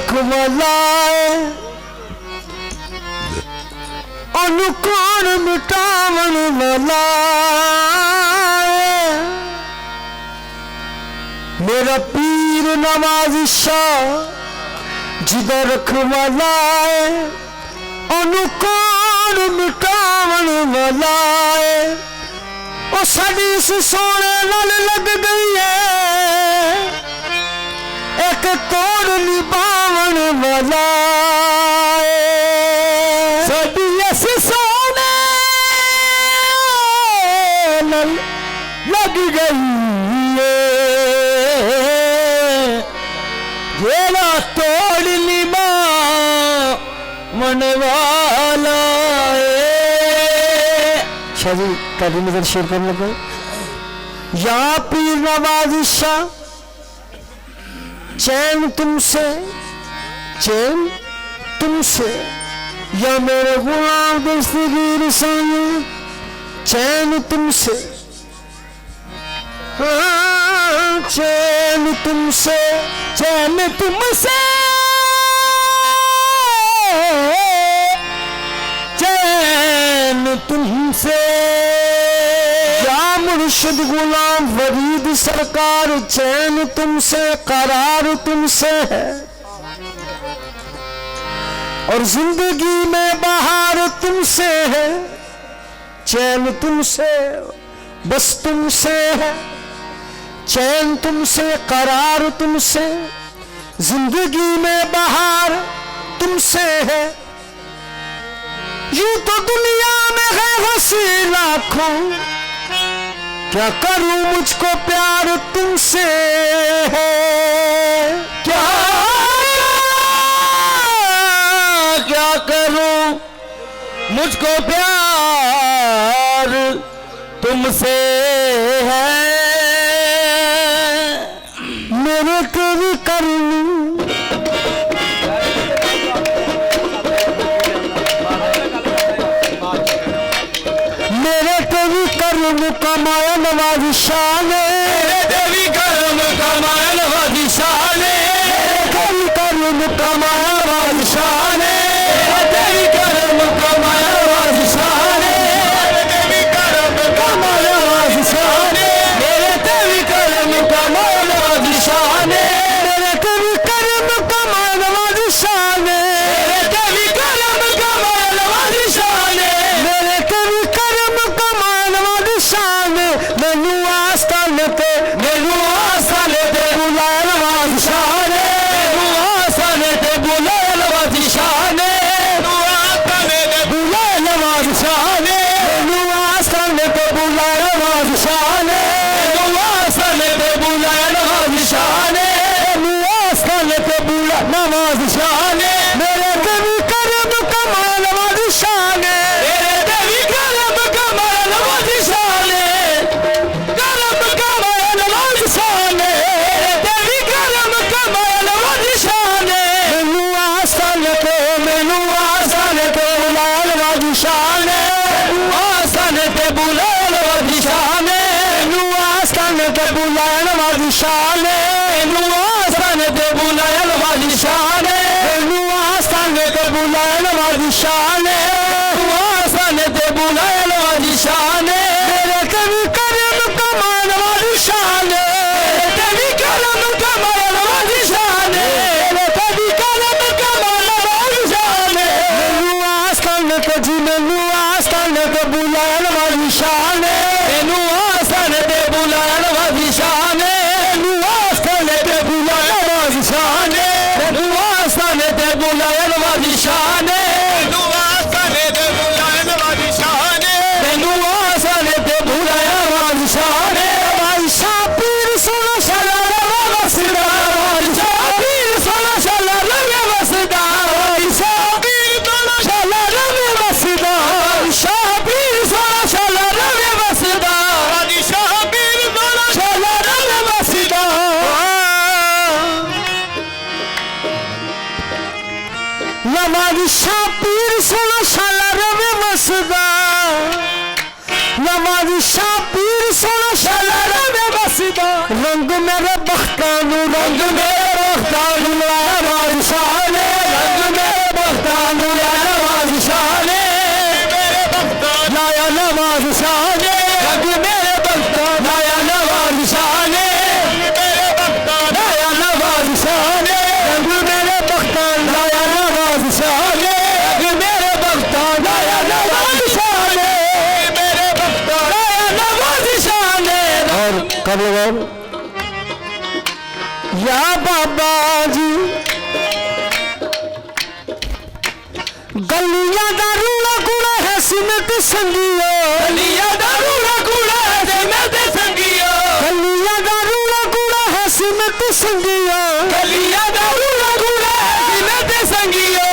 रखवालाए ओनू कौन मिटावन वाला मेरा पीर नवाज शाह जिदा रखवाला है ओनू कौन मिटावन वाला है ओ साडी इस सोने नाल लग गई है एक तोड़ निभावन वाला है साडी इस सोने नाल लग गई जेड़ा तोड़ निभा मनवाला शादी कभी नजर शेयर करने को या पीर नवाज शाह चैन तुमसे या मेरे गुलाम दस्तगीर साईं चैन तुमसे चैन तुमसे या मुर्शिद गुलाम फरीद सरकार चैन तुमसे करार तुमसे है और जिंदगी में बहार तुमसे है चैन तुमसे बस तुमसे है चैन तुमसे करार तुमसे जिंदगी में बहार तुमसे है यूं तो दुनिया में है हंसी लाखों क्या करूं मुझको प्यार तुमसे है क्या करूं मुझको प्यार तुमसे है मेरे तेरी करनी मेरे तेरी कर्म कमाया नवाज शाह ने तेरी कर्म कमाया नवाज शाह ने तेरी कर्म कमाया नवाज शाह ने तेरी कर्म कमाया नवाज शाह ने तेरी कर्म कमाया नवाज शाह ने मेरे तेरी कर्म कमाया नवाज शाह ने मेरे तेरी कर्म कमाया नवाज शाह ने तेरी कर्म कमाया नवाज शाह ने मेरे तेरी कर्म कमाया नवाज शाह ने मैनू आस्थान ते बुलाया नवाज शाह ने मैनू आस्थान ते बुलाया नवाज शाह ने बुलाया नवाज शाह ने मैनू आस्थान ते बुलाया नवाज शाह ने मैनू आस्थान ते बुलाया नवाज शाह ने मैनू आस्थान ते बुलाया नवाज शाह ने मेरे कभी कर्म कमाया नवाज शाह ने मेरे कभी कर्म कमाया नवाज शाह ने कर्म कमाया नवाज शाह ने तेरी कर्म कमाया नवाज शाह ने मैनू आस्थान ते बुलाया नवाज शाह ने आस्थान ते बुलाया नवाज शाह ने मैनू आस्थान ते बुलाया नवाज शाह ने मैनू आस्थान ते बुलाया नवाज शाह ने मैनू आस्थान ते बुलाया नवाज शाह ने आस्थान ते बुलाया नवाज शाह ने मेरे कभी कर्म कमाया नवाज शाह ने तेरी कर्म कमाया नवाज शाह ने मेरे कभी कर्म कमाया नवाज शाह ने मैनू आस्थान ते जी मैनू आस्थान ते बुलाया नवाज शाह ने मैनू आस्थान ते बुलाया नवाज शाह ने मैनू आस्थान ते बुलाया नवाज शाह ने मैनू आस्थान ते बुलाया नवाज शाह ने मैनू आस्थान ते बुलाया नवाज शाह ने मैनू आस्थान ते बुलाया नवाज शाह ने भाई शाह पीर सोना शाला वसदा भाई शाह पीर सोना शाला वसदा भाई शाह पीर सोना शाला वसदा शाह पीर सोना शाला वसदा भाई शाह पीर सोना शाला वसदा नवाज शाह पीर सोना शाला वसदा नवाज शाह पीर सोना शाला वसदा रंग मेरे बख्तानू नवाज शाह कर लो या बाबा जी गलियां दा रूड़ा कूड़ा है सीमेंट संगियो गलियां दा रूड़ा कूड़ा है सीमेंट संगियो गलियां दा रूड़ा कूड़ा है सीमेंट संगियो गलियां दा रूड़ा कूड़ा है सीमेंट संगियो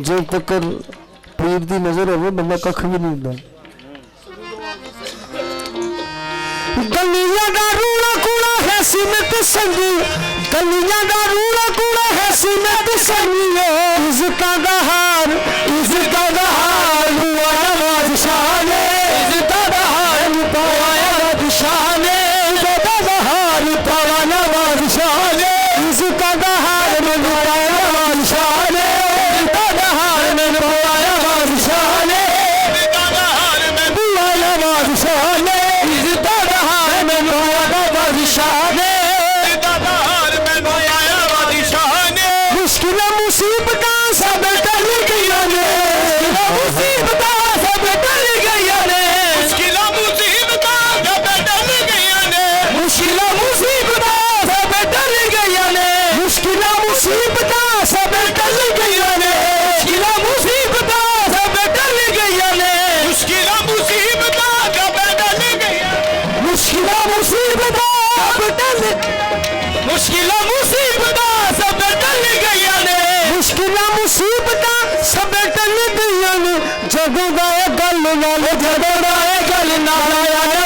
जब तक पीर दी नजर हो बंदा कख भी नहीं होता गलियां दा रूड़ा कूड़ा है सीमेंट संगी गलियां दा रूड़ा कूड़ा है सीमेंट संगी इज्जतां दा हार हुआ बादशाह ने इज्जतां दा हार पाया बादशाह ने इज्जतां दा हार पाया बादशाह ने इज्जतां दा हार पाया बादशाह ने इज्जतां दा हार पाया बादशाह ने इज्जतां दा हार पाया बादशाह ने इज्जतां दा हार पाया बादशाह ने मुश्किल मुसीबत सब टल गई ने मुसीबत सब टल गई ने मुश्किल मुसीबत सब टल गई ने मुश्किल मुसीबत सब टल गई ने मुश्किल मुसीबत सब टल गई ने मुश्किल मुसीबत सब टल गई ने मुश्किल मुसीबत सब टल गई मुश्किल मुसीबत सब टल मुश्किल मुसीबत सब टल गई ने मुश्किल मुसीबत सब टल गई ने जदों दा गल नाल जदों दा गल नाल आया